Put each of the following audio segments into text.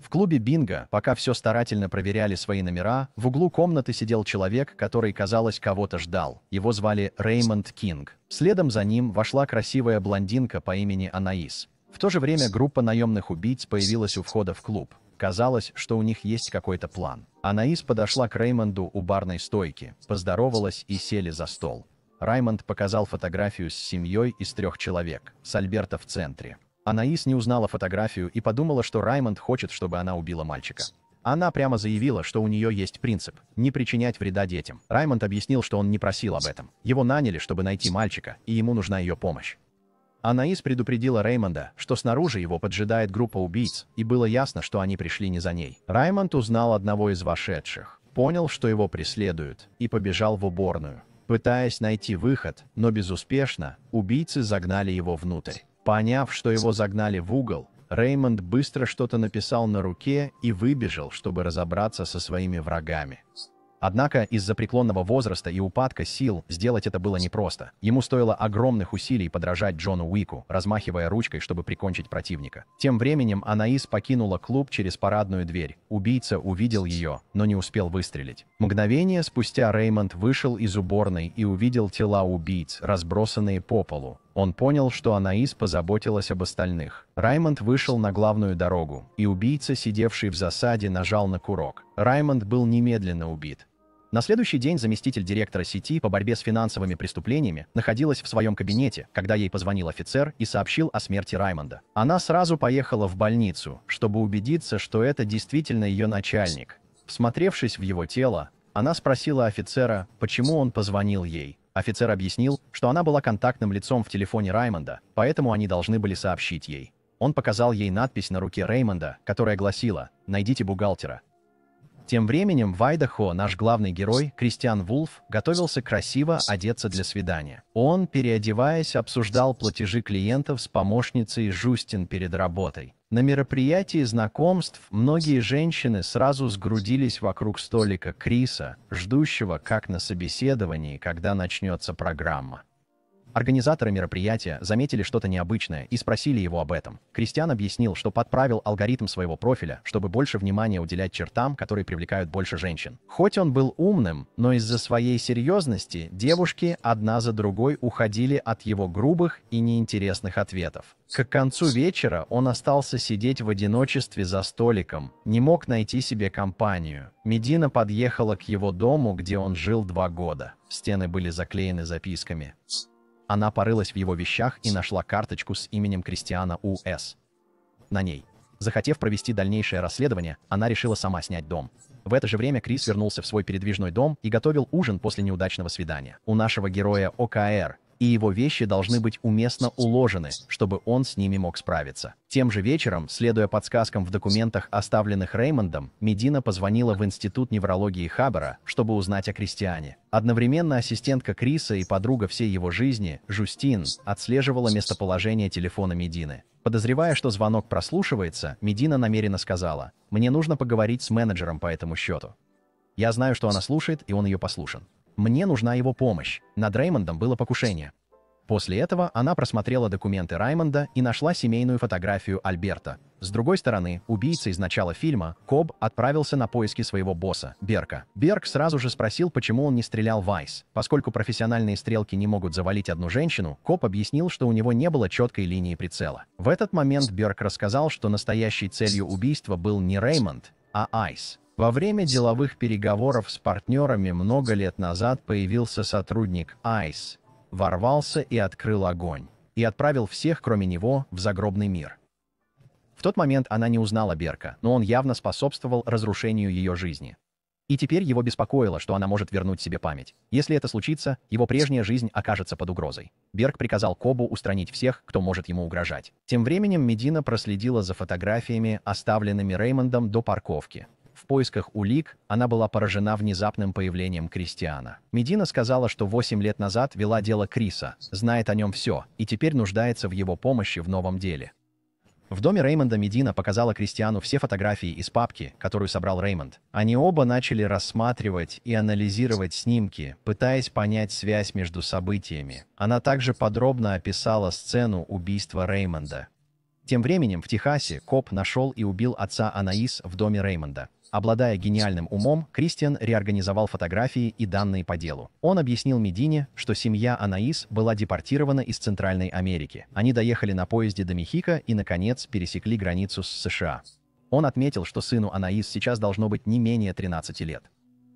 В клубе бинго, пока все старательно проверяли свои номера, в углу комнаты сидел человек, который, казалось, кого-то ждал. Его звали Реймонд Кинг. Следом за ним вошла красивая блондинка по имени Анаис. В то же время группа наемных убийц появилась у входа в клуб. Казалось, что у них есть какой-то план. Анаис подошла к Реймонду у барной стойки, поздоровалась и сели за стол. Раймонд показал фотографию с семьей из 3 человек, с Альберто в центре. Анаис не узнала фотографию и подумала, что Раймонд хочет, чтобы она убила мальчика. Она прямо заявила, что у нее есть принцип – не причинять вреда детям. Раймонд объяснил, что он не просил об этом. Его наняли, чтобы найти мальчика, и ему нужна ее помощь. Анаис предупредила Реймонда, что снаружи его поджидает группа убийц, и было ясно, что они пришли не за ней. Раймонд узнал одного из вошедших, понял, что его преследуют, и побежал в уборную. Пытаясь найти выход, но безуспешно, убийцы загнали его внутрь. Поняв, что его загнали в угол, Реймонд быстро что-то написал на руке и выбежал, чтобы разобраться со своими врагами. Однако из-за преклонного возраста и упадка сил сделать это было непросто. Ему стоило огромных усилий подражать Джону Уику, размахивая ручкой, чтобы прикончить противника. Тем временем Анаис покинула клуб через парадную дверь. Убийца увидел ее, но не успел выстрелить. Мгновение спустя Реймонд вышел из уборной и увидел тела убийц, разбросанные по полу. Он понял, что Анаис позаботилась об остальных. Раймонд вышел на главную дорогу, и убийца, сидевший в засаде, нажал на курок. Раймонд был немедленно убит. На следующий день заместитель директора сети по борьбе с финансовыми преступлениями находилась в своем кабинете, когда ей позвонил офицер и сообщил о смерти Раймонда. Она сразу поехала в больницу, чтобы убедиться, что это действительно ее начальник. Всмотревшись в его тело, она спросила офицера, почему он позвонил ей. Офицер объяснил, что она была контактным лицом в телефоне Раймонда, поэтому они должны были сообщить ей. Он показал ей надпись на руке Реймонда, которая гласила «Найдите бухгалтера». Тем временем в Айдахо наш главный герой, Кристиан Вулф, готовился красиво одеться для свидания. Он, переодеваясь, обсуждал платежи клиентов с помощницей Жустин перед работой. На мероприятии знакомств многие женщины сразу сгрудились вокруг столика Криса, ждущего как на собеседовании, когда начнется программа. Организаторы мероприятия заметили что-то необычное и спросили его об этом. Кристиан объяснил, что подправил алгоритм своего профиля, чтобы больше внимания уделять чертам, которые привлекают больше женщин. Хоть он был умным, но из-за своей серьезности девушки одна за другой уходили от его грубых и неинтересных ответов. К концу вечера он остался сидеть в одиночестве за столиком, не мог найти себе компанию. Медина подъехала к его дому, где он жил 2 года. Стены были заклеены записками. Она порылась в его вещах и нашла карточку с именем Кристиана У.С. на ней. Захотев провести дальнейшее расследование, она решила сама снять дом. В это же время Крис вернулся в свой передвижной дом и готовил ужин после неудачного свидания. У нашего героя ОКР, и его вещи должны быть уместно уложены, чтобы он с ними мог справиться. Тем же вечером, следуя подсказкам в документах, оставленных Реймондом, Медина позвонила в Институт неврологии Хаббера, чтобы узнать о Кристиане. Одновременно ассистентка Криса и подруга всей его жизни, Жустин, отслеживала местоположение телефона Медины. Подозревая, что звонок прослушивается, Медина намеренно сказала: «Мне нужно поговорить с менеджером по этому счету. Я знаю, что она слушает, и он ее послушен. Мне нужна его помощь. Над Реймондом было покушение». После этого она просмотрела документы Раймонда и нашла семейную фотографию Альберта. С другой стороны, убийца из начала фильма, Коб, отправился на поиски своего босса, Берка. Берк сразу же спросил, почему он не стрелял в Айс. Поскольку профессиональные стрелки не могут завалить одну женщину, Коб объяснил, что у него не было четкой линии прицела. В этот момент Берк рассказал, что настоящей целью убийства был не Реймонд, а Айс. Во время деловых переговоров с партнерами много лет назад появился сотрудник Айс, ворвался и открыл огонь, и отправил всех, кроме него, в загробный мир. В тот момент она не узнала Берка, но он явно способствовал разрушению ее жизни. И теперь его беспокоило, что она может вернуть себе память. Если это случится, его прежняя жизнь окажется под угрозой. Берк приказал Кобу устранить всех, кто может ему угрожать. Тем временем Медина проследила за фотографиями, оставленными Реймондом до парковки. В поисках улик она была поражена внезапным появлением Кристиана. Медина сказала, что 8 лет назад вела дело Криса, знает о нем все, и теперь нуждается в его помощи в новом деле. В доме Реймонда Медина показала Кристиану все фотографии из папки, которую собрал Реймонд. Они оба начали рассматривать и анализировать снимки, пытаясь понять связь между событиями. Она также подробно описала сцену убийства Реймонда. Тем временем в Техасе коп нашел и убил отца Анаис в доме Реймонда. Обладая гениальным умом, Кристиан реорганизовал фотографии и данные по делу. Он объяснил Медине, что семья Анаис была депортирована из Центральной Америки. Они доехали на поезде до Мехико и, наконец, пересекли границу с США. Он отметил, что сыну Анаис сейчас должно быть не менее 13 лет.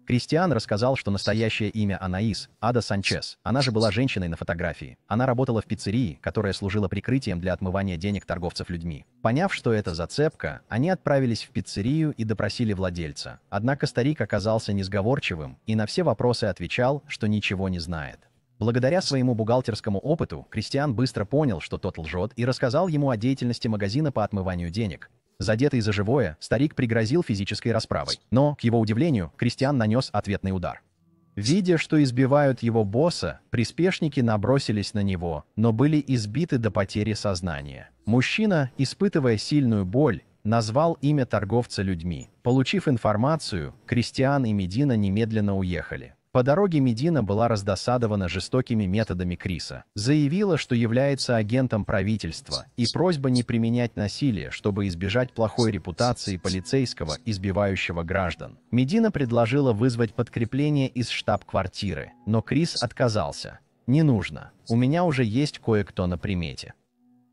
Кристиан рассказал, что настоящее имя Анаис – Ада Санчес. Она же была женщиной на фотографии. Она работала в пиццерии, которая служила прикрытием для отмывания денег торговцев людьми. Поняв, что это зацепка, они отправились в пиццерию и допросили владельца. Однако старик оказался несговорчивым и на все вопросы отвечал, что ничего не знает. Благодаря своему бухгалтерскому опыту, Кристиан быстро понял, что тот лжет, и рассказал ему о деятельности магазина по отмыванию денег. Задетый за живое, старик пригрозил физической расправой. Но, к его удивлению, Кристиан нанес ответный удар. Видя, что избивают его босса, приспешники набросились на него, но были избиты до потери сознания. Мужчина, испытывая сильную боль, назвал имя торговца людьми. Получив информацию, Кристиан и Медина немедленно уехали. По дороге Медина была раздосадована жестокими методами Криса. Заявила, что является агентом правительства, и просьба не применять насилие, чтобы избежать плохой репутации полицейского, избивающего граждан. Медина предложила вызвать подкрепление из штаб-квартиры, но Крис отказался. «Не нужно. У меня уже есть кое-кто на примете».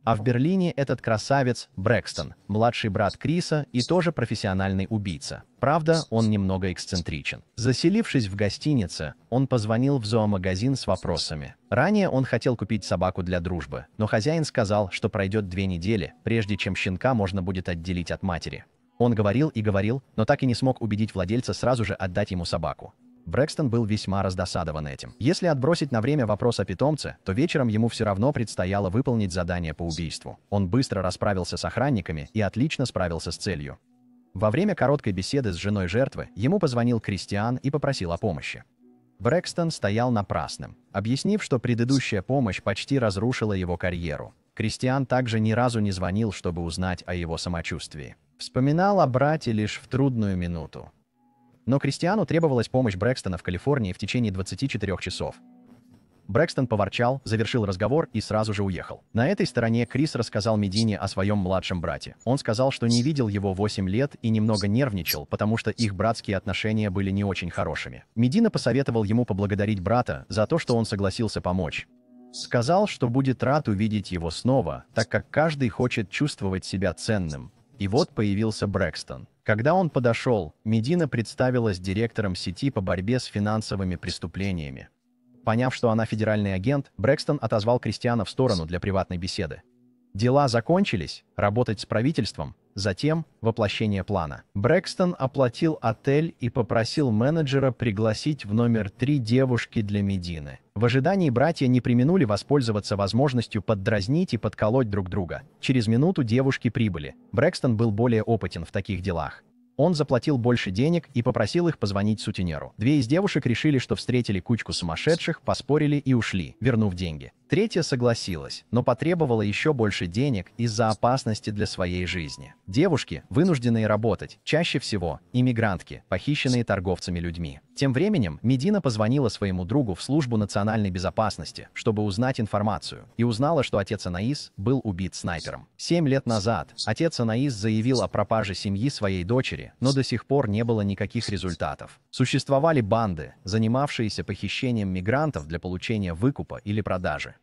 А в Берлине этот красавец Брэкстон, младший брат Криса и тоже профессиональный убийца. Правда, он немного эксцентричен. Заселившись в гостинице, он позвонил в зоомагазин с вопросами. Ранее он хотел купить собаку для дружбы, но хозяин сказал, что пройдет 2 недели, прежде чем щенка можно будет отделить от матери. Он говорил и говорил, но так и не смог убедить владельца сразу же отдать ему собаку. Брэкстон был весьма раздосадован этим. Если отбросить на время вопрос о питомце, то вечером ему все равно предстояло выполнить задание по убийству. Он быстро расправился с охранниками и отлично справился с целью. Во время короткой беседы с женой жертвы ему позвонил Кристиан и попросил о помощи. Брэкстон стоял напрасным, объяснив, что предыдущая помощь почти разрушила его карьеру. Кристиан также ни разу не звонил, чтобы узнать о его самочувствии. Вспоминал о брате лишь в трудную минуту. Но Кристиану требовалась помощь Брэкстона в Калифорнии в течение 24 часов. Брэкстон поворчал, завершил разговор и сразу же уехал. На этой стороне Крис рассказал Медине о своем младшем брате. Он сказал, что не видел его 8 лет и немного нервничал, потому что их братские отношения были не очень хорошими. Медина посоветовал ему поблагодарить брата за то, что он согласился помочь. Сказал, что будет рад увидеть его снова, так как каждый хочет чувствовать себя ценным. И вот появился Брэкстон. Когда он подошел, Медина представилась директором сети по борьбе с финансовыми преступлениями. Поняв, что она федеральный агент, Брэкстон отозвал Кристиана в сторону для приватной беседы. Дела закончились, работать с правительством, затем воплощение плана. Брэкстон оплатил отель и попросил менеджера пригласить в номер 3 девушки для Медины. В ожидании братья не преминули воспользоваться возможностью поддразнить и подколоть друг друга. Через минуту девушки прибыли. Брэкстон был более опытен в таких делах. Он заплатил больше денег и попросил их позвонить сутенеру. 2 из девушек решили, что встретили кучку сумасшедших, поспорили и ушли, вернув деньги. 3 согласилась, но потребовала еще больше денег из-за опасности для своей жизни. Девушки, вынужденные работать, чаще всего иммигрантки, похищенные торговцами людьми. Тем временем Медина позвонила своему другу в службу национальной безопасности, чтобы узнать информацию, и узнала, что отец Анаис был убит снайпером. 7 лет назад отец Анаис заявил о пропаже семьи своей дочери, но до сих пор не было никаких результатов. Существовали банды, занимавшиеся похищением мигрантов для получения выкупа или продажи.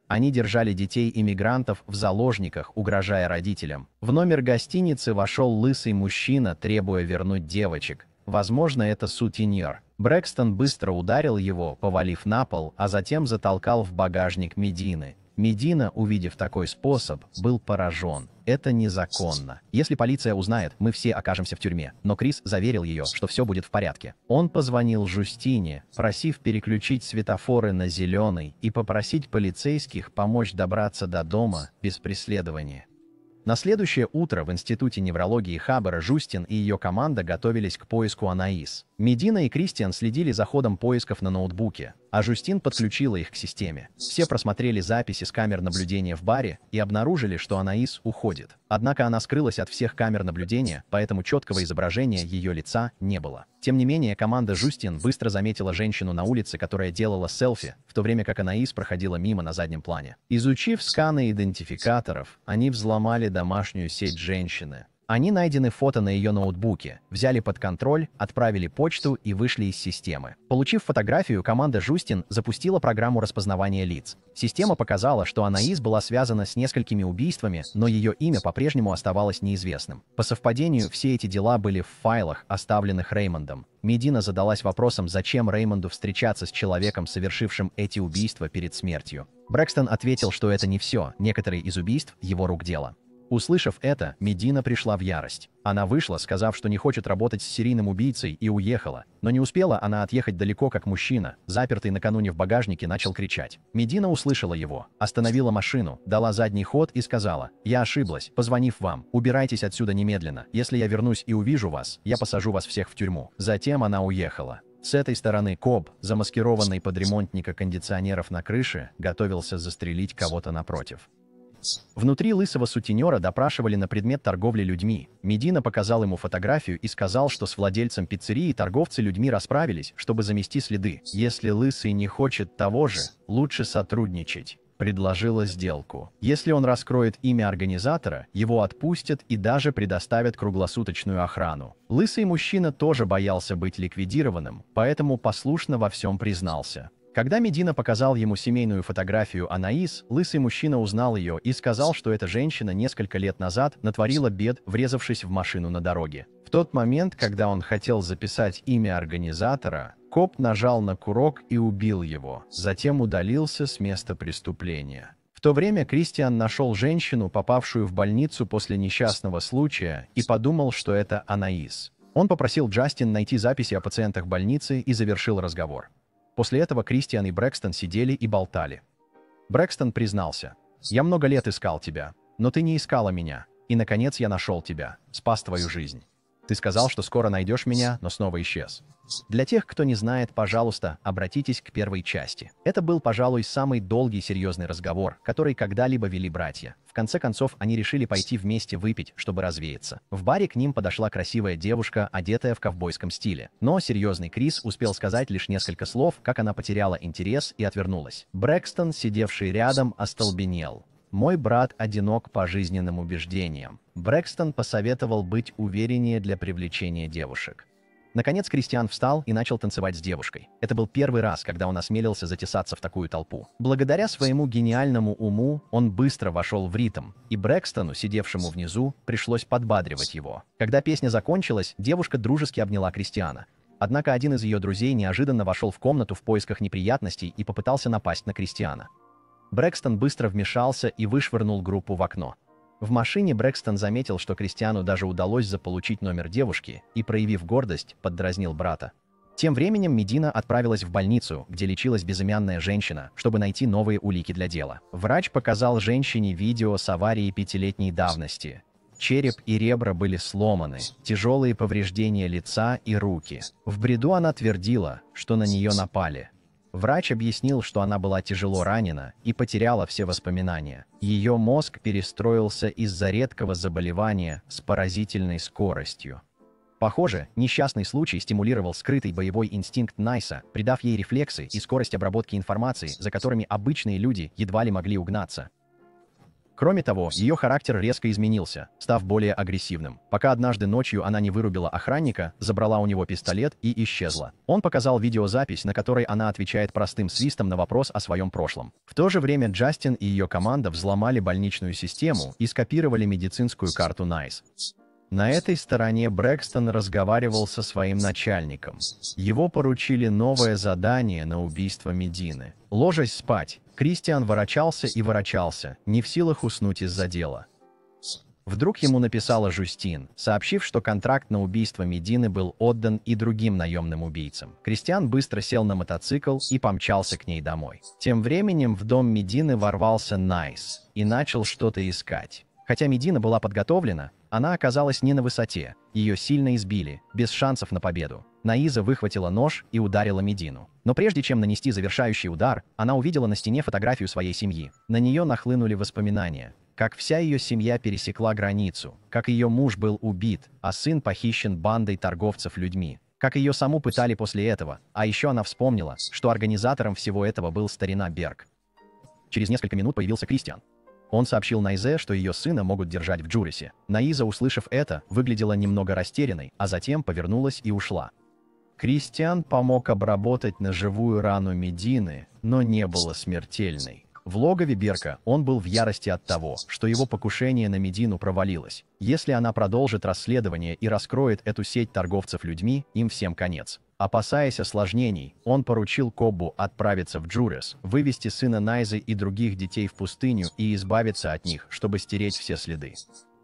Они держали детей-иммигрантов в заложниках, угрожая родителям. В номер гостиницы вошел лысый мужчина, требуя вернуть девочек. Возможно, это сутенер. Брэкстон быстро ударил его, повалив на пол, а затем затолкал в багажник Медины. Медина, увидев такой способ, был поражен. Это незаконно. Если полиция узнает, мы все окажемся в тюрьме. Но Крис заверил ее, что все будет в порядке. Он позвонил Жустине, просив переключить светофоры на зеленый и попросить полицейских помочь добраться до дома без преследования. На следующее утро в Институте неврологии Хаббера Жустин и ее команда готовились к поиску Анаис. Медина и Кристиан следили за ходом поисков на ноутбуке, а Жустин подключила их к системе. Все просмотрели записи с камер наблюдения в баре и обнаружили, что Анаис уходит. Однако она скрылась от всех камер наблюдения, поэтому четкого изображения ее лица не было. Тем не менее, команда Жюстин быстро заметила женщину на улице, которая делала селфи, в то время как Анаис проходила мимо на заднем плане. Изучив сканы идентификаторов, они взломали домашнюю сеть женщины. Они найдены фото на ее ноутбуке, взяли под контроль, отправили почту и вышли из системы. Получив фотографию, команда Жюстин запустила программу распознавания лиц. Система показала, что Анаис была связана с несколькими убийствами, но ее имя по-прежнему оставалось неизвестным. По совпадению, все эти дела были в файлах, оставленных Реймондом. Медина задалась вопросом, зачем Реймонду встречаться с человеком, совершившим эти убийства перед смертью. Брэкстон ответил, что это не все, некоторые из убийств – его рук дело. Услышав это, Медина пришла в ярость. Она вышла, сказав, что не хочет работать с серийным убийцей, и уехала. Но не успела она отъехать далеко, как мужчина, запертый накануне в багажнике, начал кричать. Медина услышала его, остановила машину, дала задний ход и сказала: «Я ошиблась, позвонив вам. Убирайтесь отсюда немедленно. Если я вернусь и увижу вас, я посажу вас всех в тюрьму». Затем она уехала. С этой стороны Коб, замаскированный под ремонтника кондиционеров на крыше, готовился застрелить кого-то напротив. Внутри лысого сутенера допрашивали на предмет торговли людьми. Медина показал ему фотографию и сказал, что с владельцем пиццерии торговцы людьми расправились, чтобы замести следы. Если лысый не хочет того же, лучше сотрудничать. Предложила сделку. Если он раскроет имя организатора, его отпустят и даже предоставят круглосуточную охрану. Лысый мужчина тоже боялся быть ликвидированным, поэтому послушно во всем признался. Когда Медина показал ему семейную фотографию Анаис, лысый мужчина узнал ее и сказал, что эта женщина несколько лет назад натворила бед, врезавшись в машину на дороге. В тот момент, когда он хотел записать имя организатора, коп нажал на курок и убил его, затем удалился с места преступления. В то время Кристиан нашел женщину, попавшую в больницу после несчастного случая, и подумал, что это Анаис. Он попросил Джастин найти записи о пациентах больницы и завершил разговор. После этого Кристиан и Брэкстон сидели и болтали. Брэкстон признался: «Я много лет искал тебя, но ты не искала меня. И, наконец, я нашел тебя, спас твою жизнь. Ты сказал, что скоро найдешь меня, но снова исчез». Для тех, кто не знает, пожалуйста, обратитесь к первой части. Это был, пожалуй, самый долгий и серьезный разговор, который когда-либо вели братья. В конце концов, они решили пойти вместе выпить, чтобы развеяться. В баре к ним подошла красивая девушка, одетая в ковбойском стиле. Но серьезный Крис успел сказать лишь несколько слов, как она потеряла интерес и отвернулась. Брэкстон, сидевший рядом, остолбенел. «Мой брат одинок по жизненным убеждениям». Брэкстон посоветовал быть увереннее для привлечения девушек. Наконец Кристиан встал и начал танцевать с девушкой. Это был первый раз, когда он осмелился затесаться в такую толпу. Благодаря своему гениальному уму он быстро вошел в ритм, и Брэкстону, сидевшему внизу, пришлось подбадривать его. Когда песня закончилась, девушка дружески обняла Кристиана. Однако один из ее друзей неожиданно вошел в комнату в поисках неприятностей и попытался напасть на Кристиана. Брэкстон быстро вмешался и вышвырнул группу в окно. В машине Брэкстон заметил, что Кристиану даже удалось заполучить номер девушки, и, проявив гордость, поддразнил брата. Тем временем Медина отправилась в больницу, где лечилась безымянная женщина, чтобы найти новые улики для дела. Врач показал женщине видео с аварии 5-летней давности. Череп и ребра были сломаны, тяжелые повреждения лица и руки. В бреду она твердила, что на нее напали. Врач объяснил, что она была тяжело ранена и потеряла все воспоминания. Ее мозг перестроился из-за редкого заболевания с поразительной скоростью. Похоже, несчастный случай стимулировал скрытый боевой инстинкт Найса, придав ей рефлексы и скорость обработки информации, за которыми обычные люди едва ли могли угнаться. Кроме того, ее характер резко изменился, став более агрессивным, пока однажды ночью она не вырубила охранника, забрала у него пистолет и исчезла. Он показал видеозапись, на которой она отвечает простым свистом на вопрос о своем прошлом. В то же время Джастин и ее команда взломали больничную систему и скопировали медицинскую карту Найс. На этой стороне Брэкстон разговаривал со своим начальником. Его поручили новое задание на убийство Медины. Ложась спать, Кристиан ворочался и ворочался, не в силах уснуть из-за дела. Вдруг ему написала Жюстин, сообщив, что контракт на убийство Медины был отдан и другим наемным убийцам. Кристиан быстро сел на мотоцикл и помчался к ней домой. Тем временем в дом Медины ворвался Найс и начал что-то искать. Хотя Медина была подготовлена, она оказалась не на высоте, ее сильно избили, без шансов на победу. Наиза выхватила нож и ударила Медину. Но прежде чем нанести завершающий удар, она увидела на стене фотографию своей семьи. На нее нахлынули воспоминания. как вся ее семья пересекла границу, как ее муж был убит, а сын похищен бандой торговцев людьми, как ее саму пытали после этого, а еще она вспомнила, что организатором всего этого был старина Берг. Через несколько минут появился Кристиан. Он сообщил Найзе, что ее сына могут держать в Джуресе. Наиза, услышав это, выглядела немного растерянной, а затем повернулась и ушла. Кристиан помог обработать ножевую рану Медины, но не было смертельной. В логове Берка он был в ярости от того, что его покушение на Медину провалилось. Если она продолжит расследование и раскроет эту сеть торговцев людьми, им всем конец. Опасаясь осложнений, он поручил Коббу отправиться в Джурес, вывести сына Найзы и других детей в пустыню и избавиться от них, чтобы стереть все следы.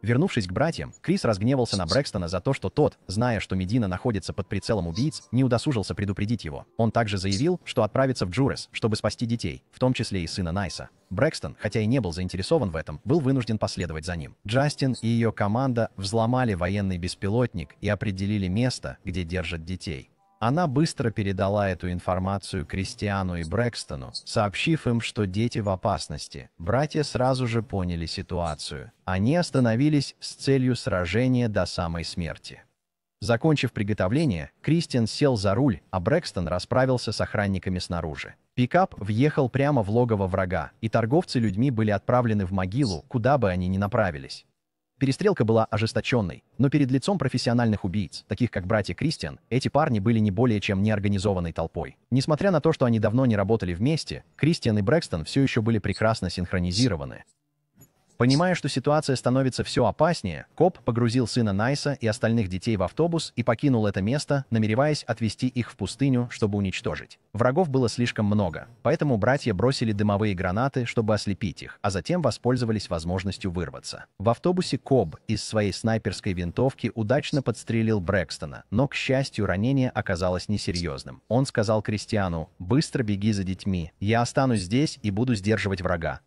Вернувшись к братьям, Крис разгневался на Брэкстона за то, что тот, зная, что Медина находится под прицелом убийц, не удосужился предупредить его. Он также заявил, что отправится в Джурес, чтобы спасти детей, в том числе и сына Найса. Брэкстон, хотя и не был заинтересован в этом, был вынужден последовать за ним. Джастин и ее команда взломали военный беспилотник и определили место, где держат детей. Она быстро передала эту информацию Кристиану и Брэкстону, сообщив им, что дети в опасности. Братья сразу же поняли ситуацию. Они остановились с целью сражения до самой смерти. Закончив приготовление, Кристиан сел за руль, а Брэкстон расправился с охранниками снаружи. Пикап въехал прямо в логово врага, и торговцы людьми были отправлены в могилу, куда бы они ни направились. Перестрелка была ожесточенной, но перед лицом профессиональных убийц, таких как братья Кристиан, эти парни были не более чем неорганизованной толпой. Несмотря на то, что они давно не работали вместе, Кристиан и Брэкстон все еще были прекрасно синхронизированы. Понимая, что ситуация становится все опаснее, Коб погрузил сына Найса и остальных детей в автобус и покинул это место, намереваясь отвезти их в пустыню, чтобы уничтожить. Врагов было слишком много, поэтому братья бросили дымовые гранаты, чтобы ослепить их, а затем воспользовались возможностью вырваться. В автобусе Коб из своей снайперской винтовки удачно подстрелил Брэкстона, но, к счастью, ранение оказалось несерьезным. Он сказал Кристиану: «Быстро беги за детьми, я останусь здесь и буду сдерживать врага».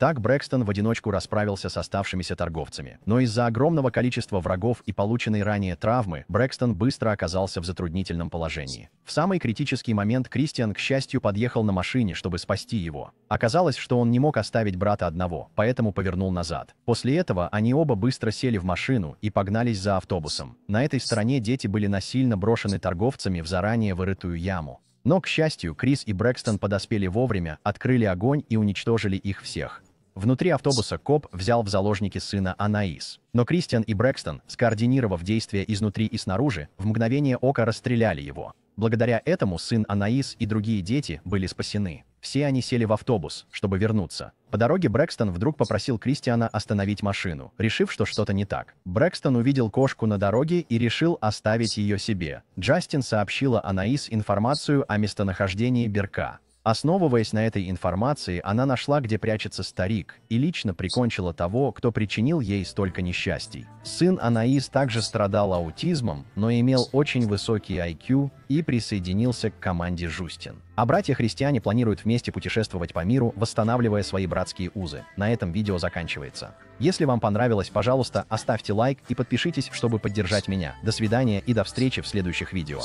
Так Брэкстон в одиночку расправился с оставшимися торговцами. Но из-за огромного количества врагов и полученной ранее травмы, Брэкстон быстро оказался в затруднительном положении. В самый критический момент Кристиан, к счастью, подъехал на машине, чтобы спасти его. Оказалось, что он не мог оставить брата одного, поэтому повернул назад. После этого они оба быстро сели в машину и погнались за автобусом. На этой стороне дети были насильно брошены торговцами в заранее вырытую яму. Но, к счастью, Крис и Брэкстон подоспели вовремя, открыли огонь и уничтожили их всех. Внутри автобуса Коб взял в заложники сына Анаис. Но Кристиан и Брэкстон, скоординировав действия изнутри и снаружи, в мгновение ока расстреляли его. Благодаря этому сын Анаис и другие дети были спасены. Все они сели в автобус, чтобы вернуться. По дороге Брэкстон вдруг попросил Кристиана остановить машину, решив, что что-то не так. Брэкстон увидел кошку на дороге и решил оставить ее себе. Джастин сообщила Анаис информацию о местонахождении Берка. Основываясь на этой информации, она нашла, где прячется старик, и лично прикончила того, кто причинил ей столько несчастий. Сын Анаис также страдал аутизмом, но имел очень высокий IQ и присоединился к команде Жустин. А братья-христиане планируют вместе путешествовать по миру, восстанавливая свои братские узы. На этом видео заканчивается. Если вам понравилось, пожалуйста, оставьте лайк и подпишитесь, чтобы поддержать меня. До свидания и до встречи в следующих видео.